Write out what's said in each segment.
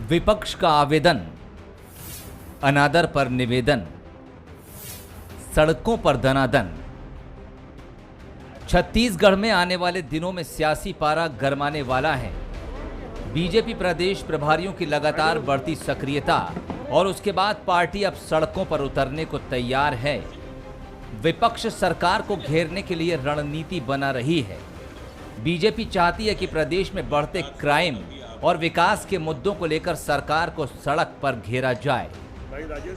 विपक्ष का आवेदन, अनादर पर निवेदन, सड़कों पर दनादन। छत्तीसगढ़ में आने वाले दिनों में सियासी पारा गरमाने वाला है। बीजेपी प्रदेश प्रभारियों की लगातार बढ़ती सक्रियता और उसके बाद पार्टी अब सड़कों पर उतरने को तैयार है। विपक्ष सरकार को घेरने के लिए रणनीति बना रही है। बीजेपी चाहती है कि प्रदेश में बढ़ते क्राइम और विकास के मुद्दों को लेकर सरकार को सड़क पर घेरा जाए।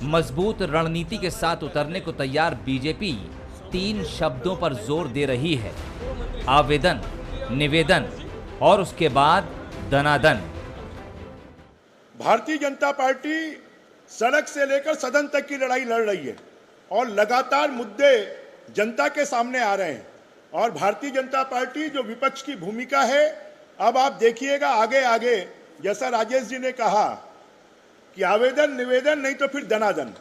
मजबूत रणनीति के साथ उतरने को तैयार बीजेपी 3 शब्दों पर जोर दे रही है: आवेदन, निवेदन और उसके बाद दनादन। भारतीय जनता पार्टी सड़क से लेकर सदन तक की लड़ाई लड़ रही है और लगातार मुद्दे जनता के सामने आ रहे हैं। और भारतीय जनता पार्टी जो विपक्ष की भूमिका है, अब आप देखिएगा आगे आगे, जैसा राजेश जी ने कहा कि आवेदन, निवेदन नहीं तो फिर दनादन।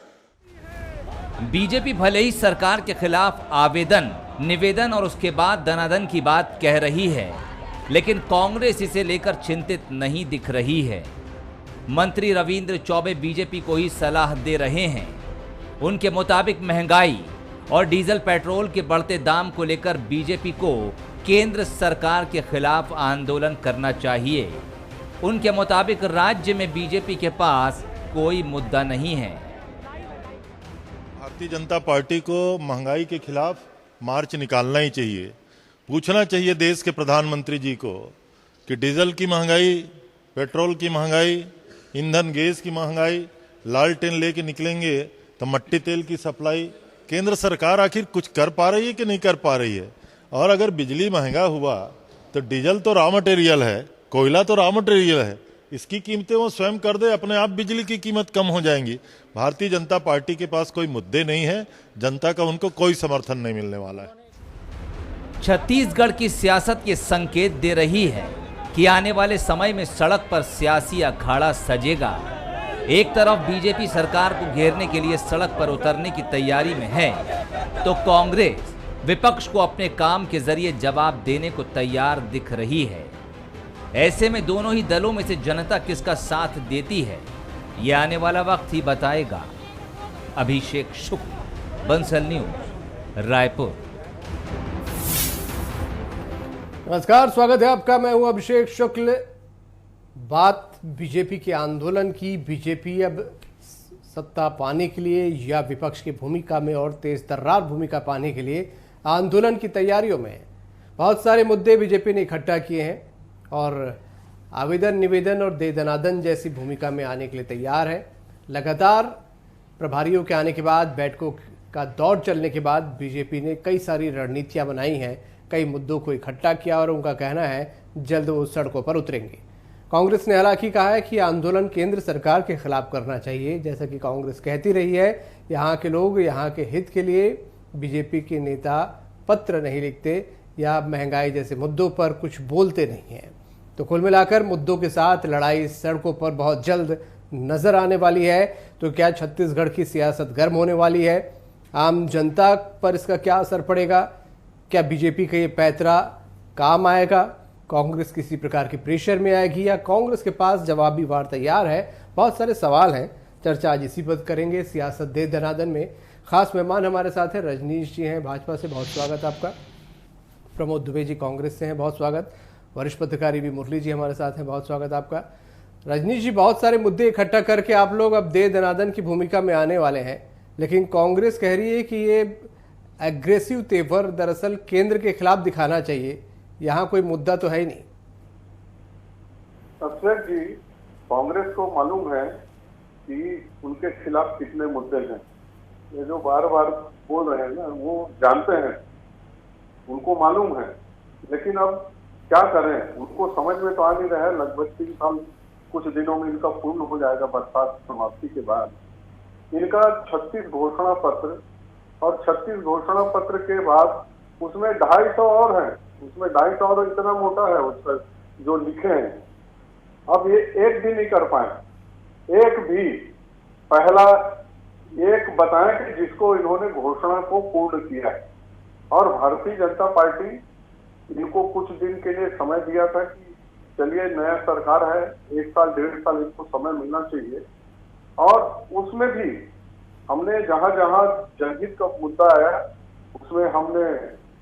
बीजेपी भले ही सरकार के खिलाफ आवेदन, निवेदन और उसके बाद दनादन की बात कह रही है, लेकिन कांग्रेस इसे लेकर चिंतित नहीं दिख रही है। मंत्री रविंद्र चौबे बीजेपी को ही सलाह दे रहे हैं। उनके मुताबिक महंगाई और डीजल पेट्रोल के बढ़ते दाम को लेकर बीजेपी को केंद्र सरकार के खिलाफ आंदोलन करना चाहिए। उनके मुताबिक राज्य में बीजेपी के पास कोई मुद्दा नहीं है। भारतीय जनता पार्टी को महंगाई के खिलाफ मार्च निकालना ही चाहिए। पूछना चाहिए देश के प्रधानमंत्री जी को कि डीजल की महंगाई, पेट्रोल की महंगाई, ईंधन गैस की महंगाई, लालटेन लेके निकलेंगे तो मट्टी तेल की सप्लाई केंद्र सरकार आखिर कुछ कर पा रही है कि नहीं कर पा रही है। और अगर बिजली महंगा हुआ तो डीजल तो रॉ मटेरियल है, कोयला तो रॉ मटेरियल है, इसकी कीमतें वो स्वयं कर दे, अपने आप बिजली की कीमत कम हो जाएंगी। भारतीय जनता पार्टी के पास कोई मुद्दे नहीं है, जनता का उनको कोई समर्थन नहीं मिलने वाला है। छत्तीसगढ़ की सियासत ये संकेत दे रही है कि आने वाले समय में सड़क पर सियासी अखाड़ा सजेगा। एक तरफ बीजेपी सरकार को घेरने के लिए सड़क पर उतरने की तैयारी में है, तो कांग्रेस विपक्ष को अपने काम के जरिए जवाब देने को तैयार दिख रही है। ऐसे में दोनों ही दलों में से जनता किसका साथ देती है, यह आने वाला वक्त ही बताएगा। अभिषेक शुक्ल, बंसल न्यूज, रायपुर। नमस्कार, स्वागत है आपका। मैं हूं अभिषेक शुक्ल। बात बीजेपी के आंदोलन की। बीजेपी अब सत्ता पाने के लिए या विपक्ष की भूमिका में और तेज तर्रार भूमिका पाने के लिए आंदोलन की तैयारियों में है। बहुत सारे मुद्दे बीजेपी ने इकट्ठा किए हैं और आवेदन, निवेदन और दे दनादन जैसी भूमिका में आने के लिए तैयार है। लगातार प्रभारियों के आने के बाद, बैठकों का दौर चलने के बाद बीजेपी ने कई सारी रणनीतियां बनाई हैं, कई मुद्दों को इकट्ठा किया और उनका कहना है जल्द वो सड़कों पर उतरेंगे। कांग्रेस ने हालांकि कहा है कि आंदोलन केंद्र सरकार के खिलाफ करना चाहिए। जैसा कि कांग्रेस कहती रही है, यहाँ के लोग यहाँ के हित के लिए बीजेपी के नेता पत्र नहीं लिखते या महंगाई जैसे मुद्दों पर कुछ बोलते नहीं हैं। तो कुल मिलाकर मुद्दों के साथ लड़ाई सड़कों पर बहुत जल्द नजर आने वाली है। तो क्या छत्तीसगढ़ की सियासत गर्म होने वाली है? आम जनता पर इसका क्या असर पड़ेगा? क्या बीजेपी का ये पैंतरा काम आएगा? कांग्रेस किसी प्रकार की प्रेशर में आएगी या कांग्रेस के पास जवाबी वार तैयार है? बहुत सारे सवाल हैं। चर्चा आज इसी पर करेंगे। सियासत दे दनादन में खास मेहमान हमारे साथ हैं। रजनीश जी हैं भाजपा से, बहुत स्वागत आपका। प्रमोद दुबे जी कांग्रेस से हैं, बहुत स्वागत। वरिष्ठ पत्रकारी भी मुरली जी हमारे साथ हैं, बहुत स्वागत आपका। रजनीश जी, बहुत सारे मुद्दे इकट्ठा करके आप लोग अब दे दनादन की भूमिका में आने वाले हैं, लेकिन कांग्रेस कह रही है कि ये एग्रेसिव तेवर दरअसल केंद्र के खिलाफ दिखाना चाहिए। यहाँ कोई मुद्दा तो है ही नहीं। अक्षय जी, कांग्रेस को मालूम है कि उनके खिलाफ कितने मुद्दे हैं। ये जो बार बार बोल रहे हैं ना, वो जानते हैं, उनको मालूम है, लेकिन अब क्या करें, उनको समझ में तो आ नहीं रहा है। लगभग 3 साल कुछ दिनों में इनका पूर्ण हो जाएगा बरसात समाप्ति के बाद। इनका 36 घोषणा पत्र और 36 घोषणा पत्र के बाद उसमें 250 और हैं, उसमें 250 और इतना मोटा है उसका जो लिखे हैं। अब ये एक भी नहीं कर पाए। एक भी पहला एक बताएं कि जिसको इन्होंने घोषणा को पूर्ण किया है। और भारतीय जनता पार्टी इनको कुछ दिन के लिए समय दिया था कि चलिए नया सरकार है, 1 साल 1.5 साल इसको समय मिलना चाहिए। और उसमें भी हमने जहां जहां जनहित का मुद्दा आया उसमें हमने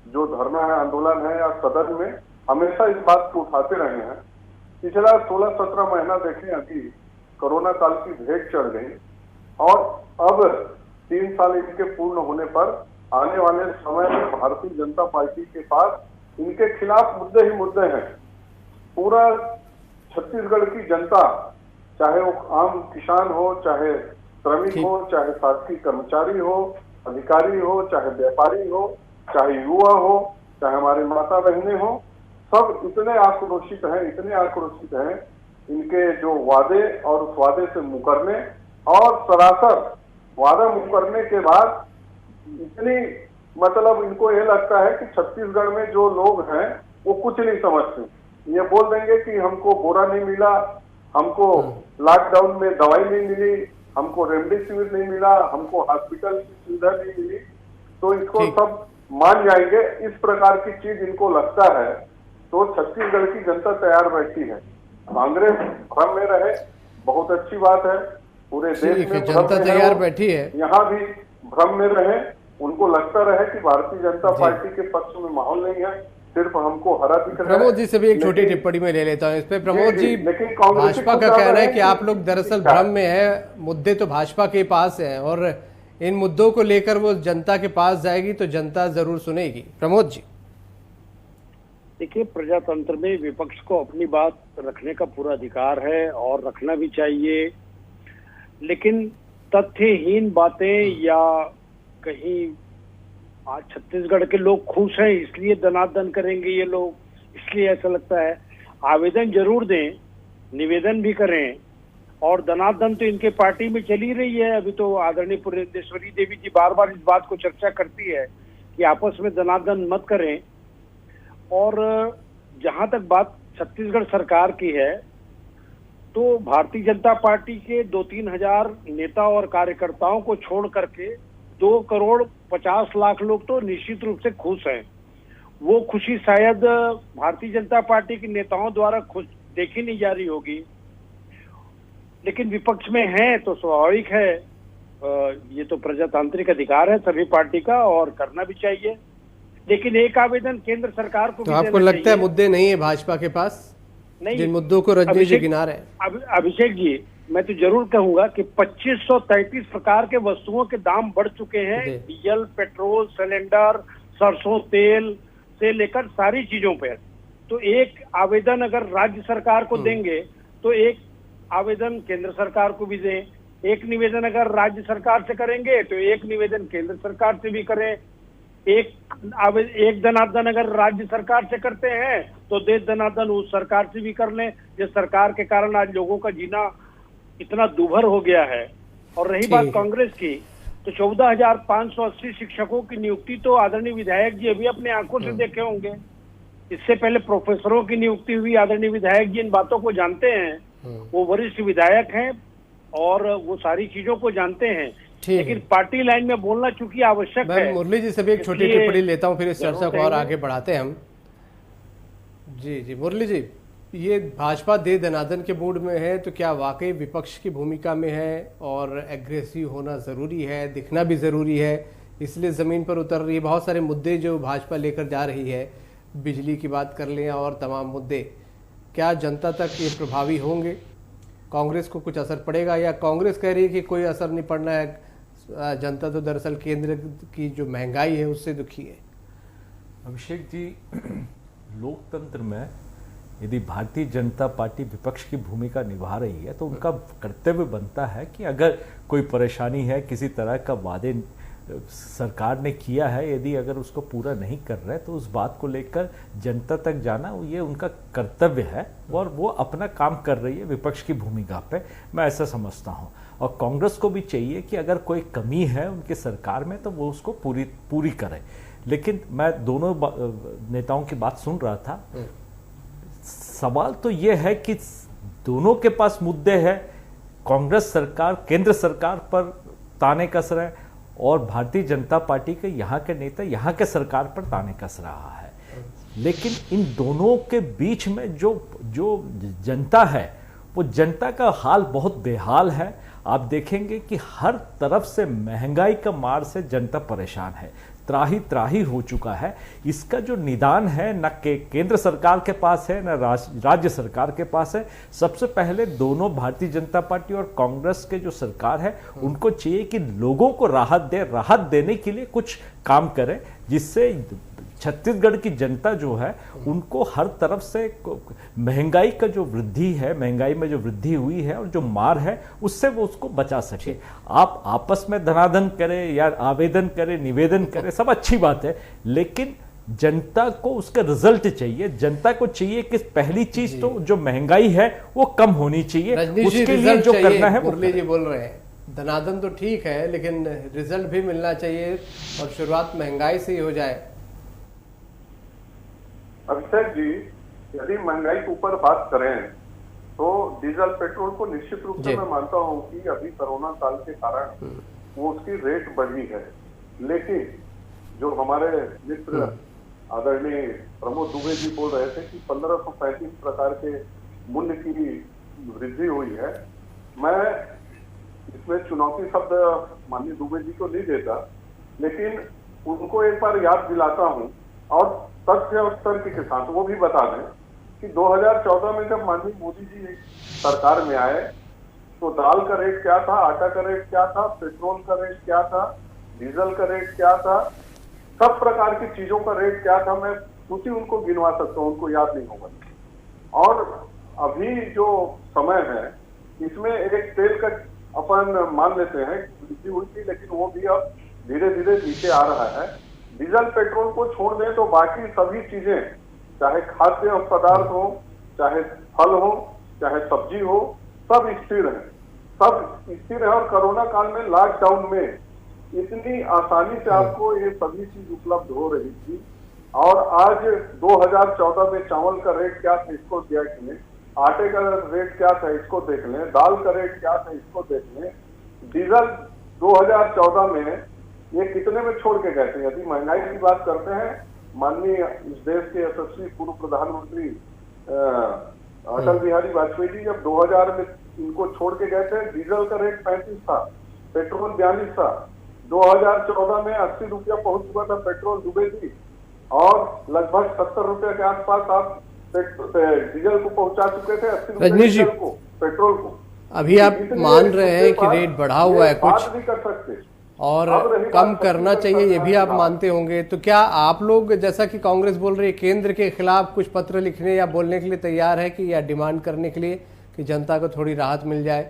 जो धरना है, आंदोलन है या सदन में हमेशा इस बात को उठाते रहे हैं। पिछला 16-17 महीना देखें, अभी कोरोना काल की भेंट चढ़ गई और अब 3 साल इनके पूर्ण होने पर आने वाले समय में भारतीय जनता पार्टी के पास इनके खिलाफ मुद्दे ही मुद्दे हैं। पूरा छत्तीसगढ़ की जनता, चाहे वो आम किसान हो, चाहे श्रमिक हो, चाहे शासकीय कर्मचारी हो, अधिकारी हो, चाहे व्यापारी हो, चाहे युवा हो, चाहे हमारे माता बहनें हो, सब इतने आक्रोशित हैं इनके जो वादे और उस वादे से मुकरने और सरासर वादा मुकरने के बाद इतनी मतलब इनको ये लगता है कि छत्तीसगढ़ में जो लोग हैं वो कुछ नहीं समझते। ये बोल देंगे कि हमको बोरा नहीं मिला, हमको लॉकडाउन में दवाई नहीं मिली, हमको रेमडेसिविर नहीं मिला, हमको हॉस्पिटल की सुविधा नहीं मिली, तो इसको सब मान जाएंगे। इस प्रकार की चीज इनको लगता है तो छत्तीसगढ़ की जनता तैयार बैठी है। कांग्रेस भ्रम में रहे, बहुत अच्छी बात है, पूरे देश में जनता तैयार बैठी है, यहाँ भी भ्रम में रहे, उनको लगता रहे कि भारतीय जनता पार्टी के पक्ष में माहौल नहीं है, सिर्फ हमको हरा दिख रहा है। प्रमोद जी से भी एक छोटी टिप्पणी में ले लेता हूँ इस पे। प्रमोद जी, भाजपा का कहना है कि आप लोग दरअसल भ्रम में है, मुद्दे तो भाजपा के पास है और इन मुद्दों को लेकर वो जनता के पास जाएगी तो जनता जरूर सुनेगी। प्रमोद जी, देखिए, प्रजातंत्र में विपक्ष को अपनी बात रखने का पूरा अधिकार है और रखना भी चाहिए, लेकिन तथ्यहीन बातें या कहीं आज छत्तीसगढ़ के लोग खुश हैं इसलिए दनादन करेंगे ये लोग, इसलिए ऐसा लगता है। आवेदन जरूर दें, निवेदन भी करें, और दनादन तो इनके पार्टी में चली रही है। अभी तो आदरणीय पुरेंदेश्वरी देवी जी बार बार इस बात को चर्चा करती है कि आपस में दनादन मत करें। और जहां तक बात छत्तीसगढ़ सरकार की है तो भारतीय जनता पार्टी के 2-3 हजार नेता और कार्यकर्ताओं को छोड़ करके 2,50,00,000 लोग तो निश्चित रूप से खुश हैं। वो खुशी शायद भारतीय जनता पार्टी के नेताओं द्वारा खुश देखी नहीं जा रही होगी, लेकिन विपक्ष में है तो स्वाभाविक है, ये तो प्रजातांत्रिक अधिकार है सभी पार्टी का और करना भी चाहिए। लेकिन एक आवेदन केंद्र सरकार को तो आपको लगता है मुद्दे नहीं है भाजपा के पास, नहीं जिन मुद्दों को रजनीश जी गिना रहे हैं? अभिषेक जी, मैं तो जरूर कहूंगा कि 2533 प्रकार के वस्तुओं के दाम बढ़ चुके हैं। डीजल, पेट्रोल, सिलेंडर, सरसों तेल से लेकर सारी चीजों पे। तो एक आवेदन अगर राज्य सरकार को देंगे तो एक आवेदन केंद्र सरकार को भी दें, एक निवेदन अगर राज्य सरकार से करेंगे तो एक निवेदन केंद्र सरकार से भी करें, एक दनादन अगर राज्य सरकार से करते हैं तो दे दनादन उस सरकार से भी कर लें, जिस सरकार के कारण आज लोगों का जीना इतना दुभर हो गया है। और रही बात कांग्रेस की, तो 14,580 शिक्षकों की नियुक्ति तो आदरणीय विधायक जी अभी अपने आंखों से देखे होंगे। इससे पहले प्रोफेसरों की नियुक्ति हुई, आदरणीय विधायक जी इन बातों को जानते हैं, वो वरिष्ठ विधायक हैं और वो सारी चीजों को जानते हैं। लेकिन पार्टी लाइन में बोलना चूंकि आवश्यक है। मुरली जी से भी एक छोटी टिप्पणी लेता हूं, फिर इस चर्चा को और आगे बढ़ाते हैं हम। जी मुरली जी, ये भाजपा दे दनादन के मूड में है तो क्या वाकई विपक्ष की भूमिका में है और एग्रेसिव होना जरूरी है, दिखना भी जरूरी है, इसलिए जमीन पर उतर रही है? बहुत सारे मुद्दे जो भाजपा लेकर जा रही है, बिजली की बात कर लें और तमाम मुद्दे, क्या जनता तक ये प्रभावी होंगे? कांग्रेस को कुछ असर पड़ेगा या कांग्रेस कह रही है कि कोई असर नहीं पड़ना है, जनता तो दरअसल केंद्र की जो महंगाई है उससे दुखी है? अभिषेक जी, लोकतंत्र में यदि भारतीय जनता पार्टी विपक्ष की भूमिका निभा रही है तो उनका कर्तव्य बनता है कि अगर कोई परेशानी है, किसी तरह का वादे सरकार ने किया है, यदि अगर उसको पूरा नहीं कर रहे तो उस बात को लेकर जनता तक जाना ये उनका कर्तव्य है और वो अपना काम कर रही है विपक्ष की भूमिका पे, मैं ऐसा समझता हूँ। और कांग्रेस को भी चाहिए कि अगर कोई कमी है उनके सरकार में तो वो उसको पूरी करे। लेकिन मैं दोनों नेताओं की बात सुन रहा था, सवाल तो ये है कि दोनों के पास मुद्दे हैं। कांग्रेस सरकार केंद्र सरकार पर ताने कस रहे हैं और भारतीय जनता पार्टी के यहाँ के नेता यहाँ के सरकार पर ताने कस रहा है। लेकिन इन दोनों के बीच में जो जनता है वो जनता का हाल बहुत बेहाल है। आप देखेंगे कि हर तरफ से महंगाई का मार से जनता परेशान है, त्राही त्राही हो चुका है। इसका जो निदान है न केंद्र सरकार के पास है न राज्य सरकार के पास है। सबसे पहले दोनों भारतीय जनता पार्टी और कांग्रेस के जो सरकार है उनको चाहिए कि लोगों को राहत देने के लिए कुछ काम करें, जिससे छत्तीसगढ़ की जनता जो है उनको हर तरफ से महंगाई का जो वृद्धि है, महंगाई में जो वृद्धि हुई है और जो मार है उससे वो उसको बचा सके। आप आपस में धनाधन करें या आवेदन करें, निवेदन करें, सब अच्छी बात है, लेकिन जनता को उसका रिजल्ट चाहिए। जनता को चाहिए कि पहली चीज तो जो महंगाई है वो कम होनी चाहिए, उसके लिए जो करना है। मुरली जी बोल रहे हैं धनाधन तो ठीक है लेकिन रिजल्ट भी मिलना चाहिए और शुरुआत महंगाई से ही हो जाए। अभिषेक जी, यदि महंगाई के ऊपर बात करें तो डीजल पेट्रोल को निश्चित रूप से मैं मानता हूं कि अभी कोरोना काल के कारण वो उसकी रेट बढ़ी है, लेकिन जो हमारे मित्र आदरणीय प्रमोद दुबे जी बोल रहे थे कि 1535 प्रकार के मूल्य की वृद्धि हुई है, मैं इसमें चुनौती शब्द माननीय दुबे जी को नहीं देता, लेकिन उनको एक बार याद दिलाता हूं और तथ्य और तर्क के साथ वो भी बता दें कि 2014 में जब माननीय मोदी जी सरकार में आए तो दाल का रेट क्या था, आटा का रेट क्या था, पेट्रोल का रेट क्या था, डीजल का रेट क्या था, सब प्रकार की चीजों का रेट क्या था। मैं सूची उनको गिनवा सकता हूँ, उनको याद नहीं होगा। और अभी जो समय है इसमें एक तेल का अपन मान लेते हैं वृद्धि हुई थी, लेकिन वो भी अब धीरे धीरे नीचे आ रहा है। डीजल पेट्रोल को छोड़ दें तो बाकी सभी चीजें, चाहे खाद्य पदार्थ हो, चाहे फल हो, चाहे सब्जी हो, सब स्थिर है, सब स्थिर है। और कोरोना काल में लॉकडाउन में इतनी आसानी से आपको ये सभी चीज उपलब्ध हो रही थी। और आज 2014 में चावल का रेट क्या था इसको देख लें, आटे का रेट क्या था इसको देख लें, दाल का रेट क्या था इसको देख लें। डीजल 2014 में ये कितने में छोड़ के गए थे। यदि महंगाई की बात करते हैं, माननीय इस देश के यशस्वी पूर्व प्रधानमंत्री अटल बिहारी वाजपेयी जी जब 2000 में इनको छोड़ के गए थे, डीजल का रेट 35 था, पेट्रोल 42 था। 2014 में 80 रुपया पहुंच चुका था पेट्रोल दुबई थी, और लगभग 70 रुपये के आसपास आप डीजल को पहुंचा चुके थे, 80 रुपये को पेट्रोल को। अभी आप मान रहे हैं कि रेट बढ़ा हुआ है, कुछ नहीं कर सकते और कम करना चाहिए, ये भी आप मानते होंगे। तो क्या आप लोग, जैसा कि कांग्रेस बोल रही है, केंद्र के खिलाफ कुछ पत्र लिखने या बोलने के लिए तैयार है कि या डिमांड करने के लिए कि जनता को थोड़ी राहत मिल जाए?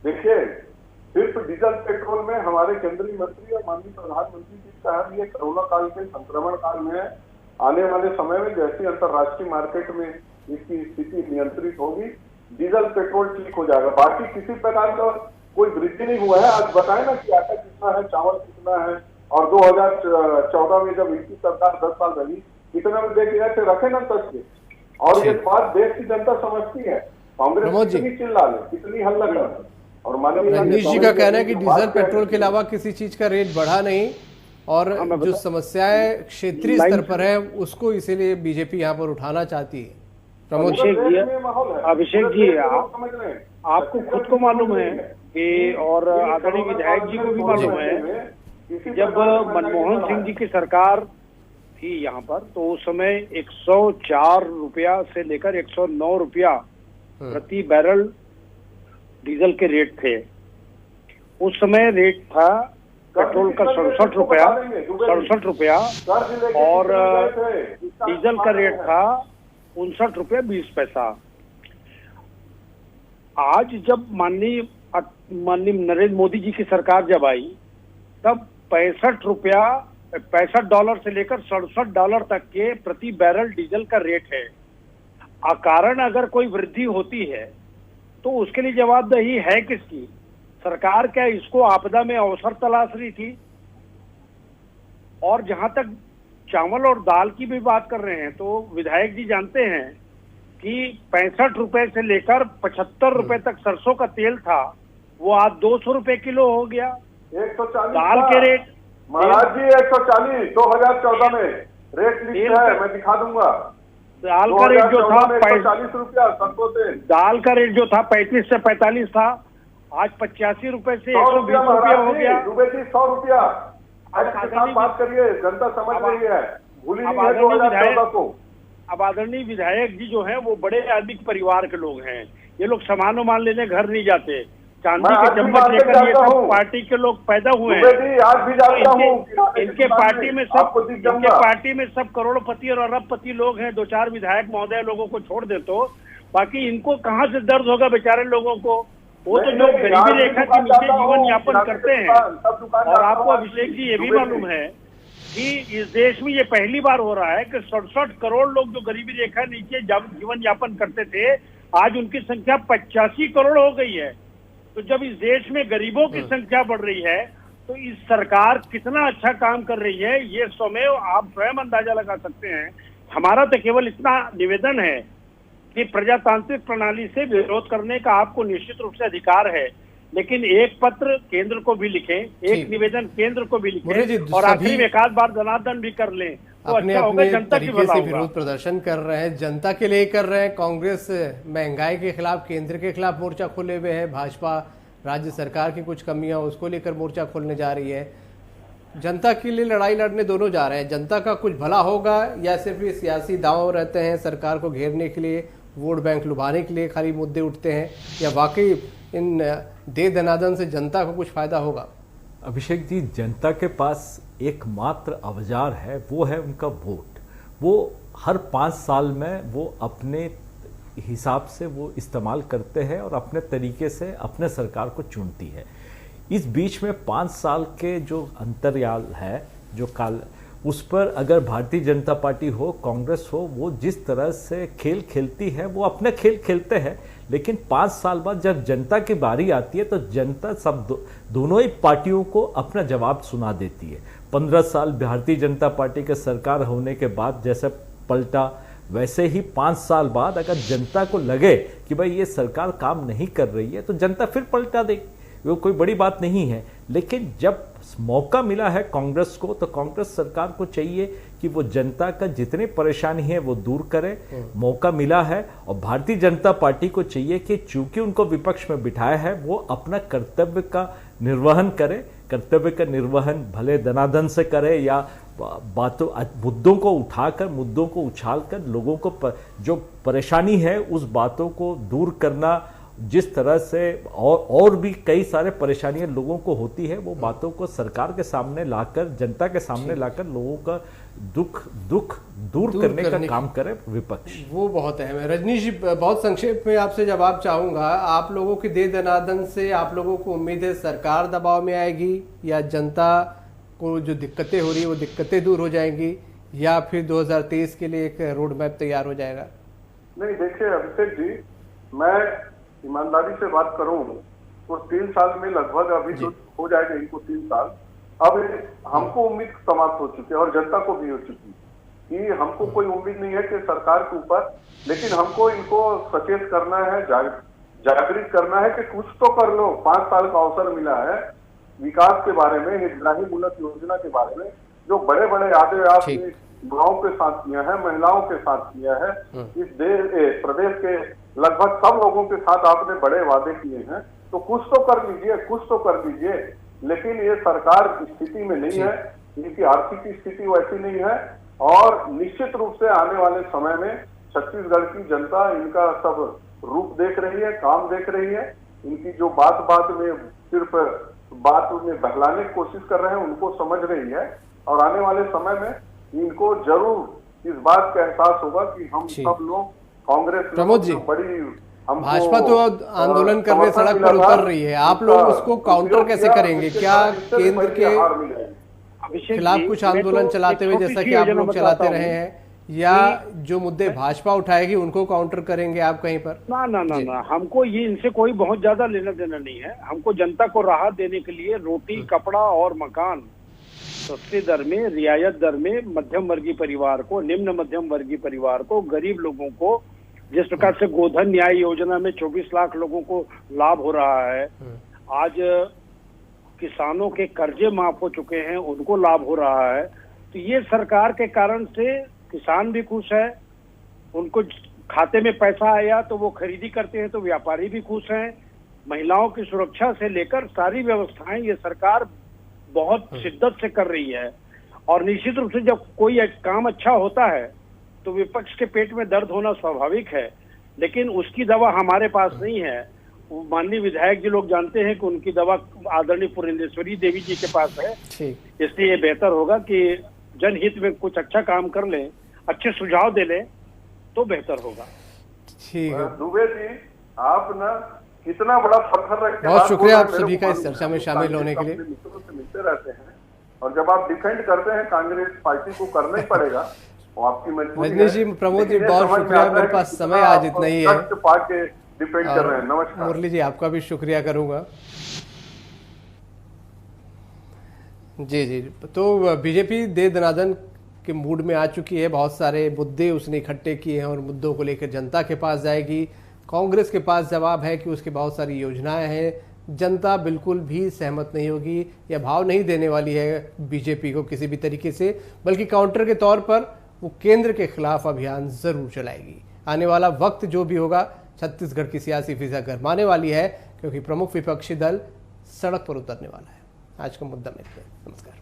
देखिए, सिर्फ डीजल पेट्रोल में हमारे केंद्रीय मंत्री और माननीय प्रधानमंत्री जी का ये कोरोना काल के संक्रमण काल में आने वाले समय में जैसी अंतर्राष्ट्रीय मार्केट में इसकी स्थिति नियंत्रित होगी, डीजल पेट्रोल ठीक हो जाएगा। बाकी किसी प्रकार का कोई वृद्धि नहीं हुआ है। आज बताए ना कि आटा कितना है, चावल कितना है, और 2014 में जब इनकी सरकार 10 साल रही कितना में देख गए थे, रखे ना तथ्य। और ये बात देश की जनता समझती है। कांग्रेस कितनी चिल्ला ले, कितनी हल्ला कर, और माननीय रजनीश जी का कहना है कि डीजल पेट्रोल के अलावा किसी चीज का रेट बढ़ा नहीं, और जो समस्याएं क्षेत्रीय स्तर पर है उसको इसीलिए बीजेपी यहाँ पर उठाना चाहती है। अभिषेक जी, आपको खुद को मालूम है कि, और आदरणीय विधायक जी को भी मालूम है, जब मनमोहन सिंह जी की सरकार थी यहाँ पर, तो उस समय 104 रुपया से लेकर 109 रुपया प्रति बैरल डीजल के रेट थे। उस समय रेट था पेट्रोल का 67 रुपया और डीजल का रेट था 59 रुपया 20 पैसा। आज जब माननीय नरेंद्र मोदी जी की सरकार जब आई, तब $65 से लेकर $67 तक के प्रति बैरल डीजल का रेट है। अकारण अगर कोई वृद्धि होती है तो उसके लिए जवाबदेही है किसकी? सरकार क्या इसको आपदा में अवसर तलाश रही थी? और जहां तक चावल और दाल की भी बात कर रहे हैं, तो विधायक जी जानते हैं कि 65 रुपए से लेकर 75 रुपए तक सरसों का तेल था, वो आज 200 रुपए किलो हो गया। 140 दाल के रेट महाराज जी 140 2014 में रेट लिस्ट है, मैं दिखा दूंगा। दाल का रेट जो था 140 रुपया, सरसों तेल दाल का रेट जो था 35 से 45 था, आज 85 रुपए से 120 रुपया हो गया। डूबे थी 100 रुपया। बात करिए, जनता समझ रही है, भूली नहीं है 2014 को। अब आदरणीय विधायक जी जो हैं वो बड़े आदमी के परिवार के लोग हैं। ये लोग सामान वामान लेने घर नहीं जाते, चांदी के चम्मच लेकर ये सब पार्टी के लोग पैदा हुए हैं। आज भी जाता हूँ। इनके पार्टी में सब करोड़पति और अरबपति लोग हैं। 2-4 विधायक महोदय लोगों को छोड़ दे तो बाकी इनको कहाँ से दर्द होगा बेचारे लोगों को। वो तो जो गरीबी रेखा के नीचे जीवन यापन करते हैं। और आपको अभिषेक जी ये भी मालूम है कि इस देश में ये पहली बार हो रहा है कि 67 करोड़ लोग जो गरीबी रेखा नीचे जीवन यापन करते थे, आज उनकी संख्या 85 करोड़ हो गई है। तो जब इस देश में गरीबों की संख्या बढ़ रही है तो इस सरकार कितना अच्छा काम कर रही है ये स्वयं आप स्वयं अंदाजा लगा सकते हैं। हमारा तो केवल इतना निवेदन है कि प्रजातांत्रिक प्रणाली से विरोध करने का आपको निश्चित रूप से अधिकार है, लेकिन एक पत्र केंद्र को भी लिखें, एक निवेदन केंद्र को भी लिखें और आखिरी में एक आध बार जनार्दन भी कर लें तो अपने अच्छा होगा। अपने जनता की तरीके भला से होगा। विरोध प्रदर्शन कर रहे हैं, जनता के लिए कर रहे हैं। कांग्रेस महंगाई के खिलाफ, केंद्र के खिलाफ मोर्चा खोले हुए है। भाजपा राज्य सरकार की कुछ कमियां उसको लेकर मोर्चा खोलने जा रही है। जनता के लिए लड़ाई लड़ने दोनों जा रहे हैं। जनता का कुछ भला होगा या सिर्फ ये सियासी दांव रहते हैं, सरकार को घेरने के लिए, वोट बैंक लुभाने के लिए खाली मुद्दे उठते हैं, या वाकई इन दे दनादन से जनता को कुछ फायदा होगा? अभिषेक जी, जनता के पास एकमात्र औजार है, वो है उनका वोट। वो हर 5 साल में वो अपने हिसाब से वो इस्तेमाल करते हैं और अपने तरीके से अपने सरकार को चुनती है। इस बीच में 5 साल के जो अंतराल है, जो काल, उस पर अगर भारतीय जनता पार्टी हो, कांग्रेस हो, वो जिस तरह से खेल खेलती है वो अपने खेल खेलते हैं। लेकिन 5 साल बाद जब जनता की बारी आती है तो जनता दोनों ही पार्टियों को अपना जवाब सुना देती है। 15 साल भारतीय जनता पार्टी के सरकार होने के बाद जैसे पलटा, वैसे ही 5 साल बाद अगर जनता को लगे कि भाई ये सरकार काम नहीं कर रही है तो जनता फिर पलटा देगी, वो कोई बड़ी बात नहीं है। लेकिन जब मौका मिला है कांग्रेस को, तो कांग्रेस सरकार को चाहिए कि वो जनता का जितनी परेशानी है वो दूर करे। मौका मिला है और भारतीय जनता पार्टी को चाहिए कि चूंकि उनको विपक्ष में बिठाया है वो अपना कर्तव्य का निर्वहन करे। कर्तव्य का निर्वहन भले दनादन से करे या बातों मुद्दों को उठाकर, मुद्दों को उछालकर लोगों को जो परेशानी है उस बातों को दूर करना। जिस तरह से और भी कई सारे परेशानियां लोगों को होती है, वो बातों को सरकार के सामने लाकर, जनता के सामने लाकर लोगों का दुख दूर करने का काम करे विपक्ष। वो बहुत अहम है। रजनीश जी, बहुत संक्षेप में आपसे जवाब चाहूंगा। आप लोगों की दे दनादन से आप लोगों को उम्मीद है सरकार दबाव में आएगी, या जनता को जो दिक्कतें हो रही है वो दिक्कतें दूर हो जाएंगी, या फिर 2023 के लिए एक रोड मैप तैयार हो जाएगा? नहीं, देखिए अभिषेक जी, मैं ईमानदारी से बात करूं तो 3 साल में लगभग अभी तो हो जाएगा इनको 3 साल। अब हमको उम्मीद समाप्त हो चुकी है और जनता को भी हो चुकी कि हमको कोई उम्मीद नहीं है कि सरकार के ऊपर, लेकिन हमको इनको सचेत करना है, जागृत करना है कि कुछ तो कर लो। 5 साल का अवसर मिला है विकास के बारे में, इब्राहिम मुल्क योजना के बारे में, जो बड़े बड़े वादे आपने युवाओं के साथ किया है, महिलाओं के साथ किया है, इस प्रदेश के लगभग सब लोगों के साथ आपने बड़े वादे किए हैं, तो कुछ तो कर लीजिए, कुछ तो कर दीजिए। लेकिन ये सरकार स्थिति में नहीं है, इनकी आर्थिक स्थिति वैसी नहीं है और निश्चित रूप से आने वाले समय में छत्तीसगढ़ की जनता इनका सब रूप देख रही है, काम देख रही है। इनकी जो बात में सिर्फ बात में बहलाने की कोशिश कर रहे हैं उनको समझ रही है और आने वाले समय में इनको जरूर इस बात का एहसास होगा कि हम सब लोग कांग्रेस प्रमोद जी, बड़ी भाजपा तो आंदोलन करने सड़क पर उतर रही है, आप लोग उसको काउंटर कैसे करेंगे? क्या केंद्र के खिलाफ कुछ आंदोलन चलाते हुए जैसा कि आप लोग चलाते रहे हैं, या जो मुद्दे भाजपा उठाएगी उनको काउंटर करेंगे आप कहीं पर? ना, हमको ये इनसे कोई बहुत ज्यादा लेना देना नहीं है। हमको जनता को राहत देने के लिए रोटी, कपड़ा और मकान सस्ते दर में, रियायत दर में मध्यम वर्गीय परिवार को, निम्न मध्यम वर्गीय परिवार को, गरीब लोगों को, जिस प्रकार से गोधन न्याय योजना में 24 लाख लोगों को लाभ हो रहा है, आज किसानों के कर्जे माफ हो चुके हैं, उनको लाभ हो रहा है। तो ये सरकार के कारण से किसान भी खुश है, उनको खाते में पैसा आया तो वो खरीदी करते हैं, तो व्यापारी भी खुश हैं। महिलाओं की सुरक्षा से लेकर सारी व्यवस्थाएं ये सरकार बहुत शिद्दत से कर रही है। और निश्चित रूप से जब कोई काम अच्छा होता है तो विपक्ष के पेट में दर्द होना स्वाभाविक है, लेकिन उसकी दवा हमारे पास नहीं है। माननीय विधायक जी लोग जानते हैं कि उनकी दवा आदरणीय पुरेंद्रेश्वरी देवी जी के पास है। इसलिए ये बेहतर होगा कि जनहित में कुछ अच्छा काम कर लें, अच्छे सुझाव दे लें तो बेहतर होगा। ठीक है, दुबे जी आप ना कितना बड़ा पत्थर रख के बहुत शुक्रिया आप सभी का इस चर्चा में शामिल होने के लिए। मित्रों से मिलते रहते हैं और जब आप डिफेंड करते हैं कांग्रेस पार्टी को करना ही पड़ेगा। आपकी मजबूरी है। रजनीश जी, प्रमोद जी, बहुत शुक्रिया। मेरे पास समय आज इतना ही है। पाके डिफेंड कर रहे हैं। नमस्कार। मुरली जी, आपका भी शुक्रिया करूंगा। जी, तो बीजेपी दे दनादन के मूड में आ चुकी है। बहुत सारे मुद्दे उसने इकट्ठे किए हैं और मुद्दों को लेकर जनता के पास जाएगी। कांग्रेस के पास जवाब है कि उसकी बहुत सारी योजनाएं हैं, जनता बिल्कुल भी सहमत नहीं होगी या भाव नहीं देने वाली है बीजेपी को किसी भी तरीके से, बल्कि काउंटर के तौर पर वो केंद्र के खिलाफ अभियान जरूर चलाएगी। आने वाला वक्त जो भी होगा, छत्तीसगढ़ की सियासी फिजा गरमाने वाली है, क्योंकि प्रमुख विपक्षी दल सड़क पर उतरने वाला है। आज का मुद्दा में इतना। नमस्कार।